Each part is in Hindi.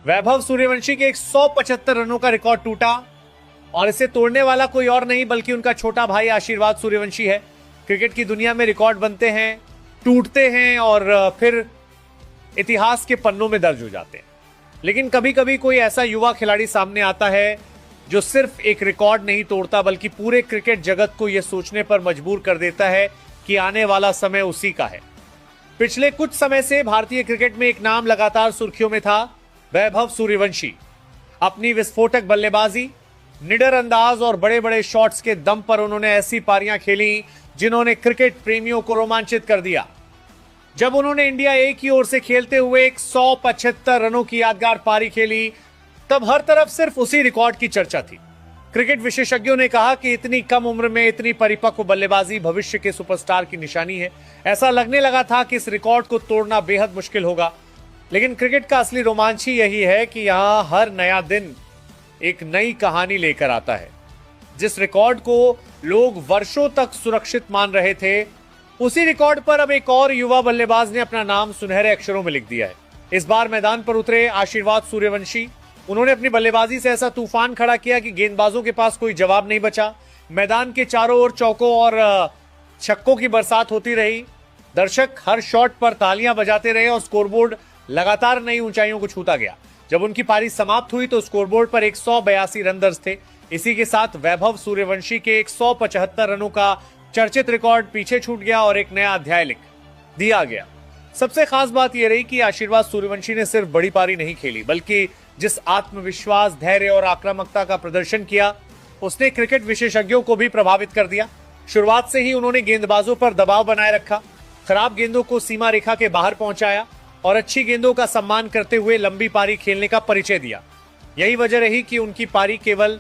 वैभव सूर्यवंशी के 175 रनों का रिकॉर्ड टूटा और इसे तोड़ने वाला कोई और नहीं बल्कि उनका छोटा भाई आशीर्वाद सूर्यवंशी है। क्रिकेट की दुनिया में रिकॉर्ड बनते हैं, टूटते हैं और फिर इतिहास के पन्नों में दर्ज हो जाते हैं। लेकिन कभी कभी कोई ऐसा युवा खिलाड़ी सामने आता है जो सिर्फ एक रिकॉर्ड नहीं तोड़ता बल्कि पूरे क्रिकेट जगत को यह सोचने पर मजबूर कर देता है कि आने वाला समय उसी का है। पिछले कुछ समय से भारतीय क्रिकेट में एक नाम लगातार सुर्खियों में था, वैभव सूर्यवंशी। अपनी विस्फोटक बल्लेबाजी, निडर अंदाज और बड़े बड़े शॉट्स के दम पर उन्होंने ऐसी पारियां खेली जिन्होंने क्रिकेट प्रेमियों को रोमांचित कर दिया। जब उन्होंने इंडिया ए की ओर से खेलते हुए 175 रनों की यादगार पारी खेली, तब हर तरफ सिर्फ उसी रिकॉर्ड की चर्चा थी। क्रिकेट विशेषज्ञों ने कहा कि इतनी कम उम्र में इतनी परिपक्व बल्लेबाजी भविष्य के सुपरस्टार की निशानी है। ऐसा लगने लगा था कि इस रिकॉर्ड को तोड़ना बेहद मुश्किल होगा। लेकिन क्रिकेट का असली रोमांच ही यही है कि यहां हर नया दिन एक नई कहानी लेकर आता है। जिस रिकॉर्ड को लोग वर्षों तक सुरक्षित मान रहे थे, उसी रिकॉर्ड पर अब एक और युवा बल्लेबाज ने अपना नाम सुनहरे अक्षरों में लिख दिया है। इस बार मैदान पर उतरे आशीर्वाद सूर्यवंशी। उन्होंने अपनी बल्लेबाजी से ऐसा तूफान खड़ा किया कि गेंदबाजों के पास कोई जवाब नहीं बचा। मैदान के चारों ओर चौकों और छक्कों की बरसात होती रही। दर्शक हर शॉट पर तालियां बजाते रहे और स्कोरबोर्ड लगातार नई ऊंचाइयों को छूता गया। जब उनकी पारी समाप्त हुई तो स्कोरबोर्ड पर 182 रन दर्ज थे। इसी के साथ वैभव सूर्यवंशी के 175 रनों का चर्चित रिकॉर्ड पीछे छूट गया और एक नया अध्याय लिख दिया गया। सबसे खास बात यह रही कि आशीर्वाद सूर्यवंशी ने सिर्फ बड़ी पारी नहीं खेली, बल्कि जिस आत्मविश्वास, धैर्य और आक्रामकता का प्रदर्शन किया, उसने क्रिकेट विशेषज्ञों को भी प्रभावित कर दिया। शुरुआत से ही उन्होंने गेंदबाजों पर दबाव बनाए रखा, खराब गेंदों को सीमा रेखा के बाहर पहुंचाया और अच्छी गेंदों का सम्मान करते हुए लंबी पारी खेलने का परिचय दिया। यही वजह रही कि उनकी पारी केवल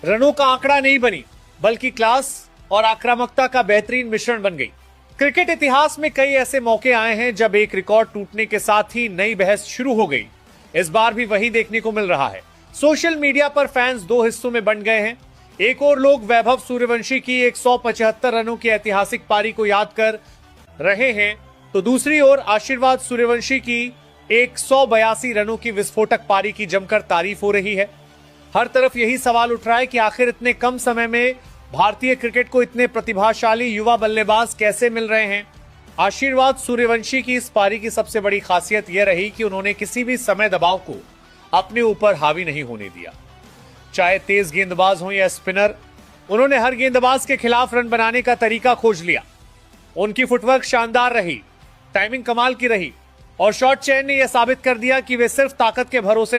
रनों का आंकड़ा नहीं बनी, बल्कि क्लास और आक्रामकता का बेहतरीन मिश्रण बन गई। क्रिकेट इतिहास में कई ऐसे मौके आए हैं जब एक रिकॉर्ड टूटने के साथ ही नई बहस शुरू हो गई। इस बार भी वही देखने को मिल रहा है। सोशल मीडिया पर फैंस दो हिस्सों में बंट गए हैं। एक और लोग वैभव सूर्यवंशी की 175 रनों की ऐतिहासिक पारी को याद कर रहे हैं, तो दूसरी ओर आशीर्वाद सूर्यवंशी की 182 रनों की विस्फोटक पारी की जमकर तारीफ हो रही है। हर तरफ यही सवाल उठ रहा है कि आखिर इतने कम समय में भारतीय क्रिकेट को इतने प्रतिभाशाली युवा बल्लेबाज कैसे मिल रहे हैं। आशीर्वाद सूर्यवंशी की इस पारी की सबसे बड़ी खासियत यह रही कि उन्होंने किसी भी समय दबाव को अपने ऊपर हावी नहीं होने दिया। चाहे तेज गेंदबाज हो या स्पिनर, उन्होंने हर गेंदबाज के खिलाफ रन बनाने का तरीका खोज लिया। उनकी फुटवर्क शानदार रही, टाइमिंग कमाल की रही और शॉट चेन ने यह साबित कर दिया कि वे सिर्फ ताकत के भरोसे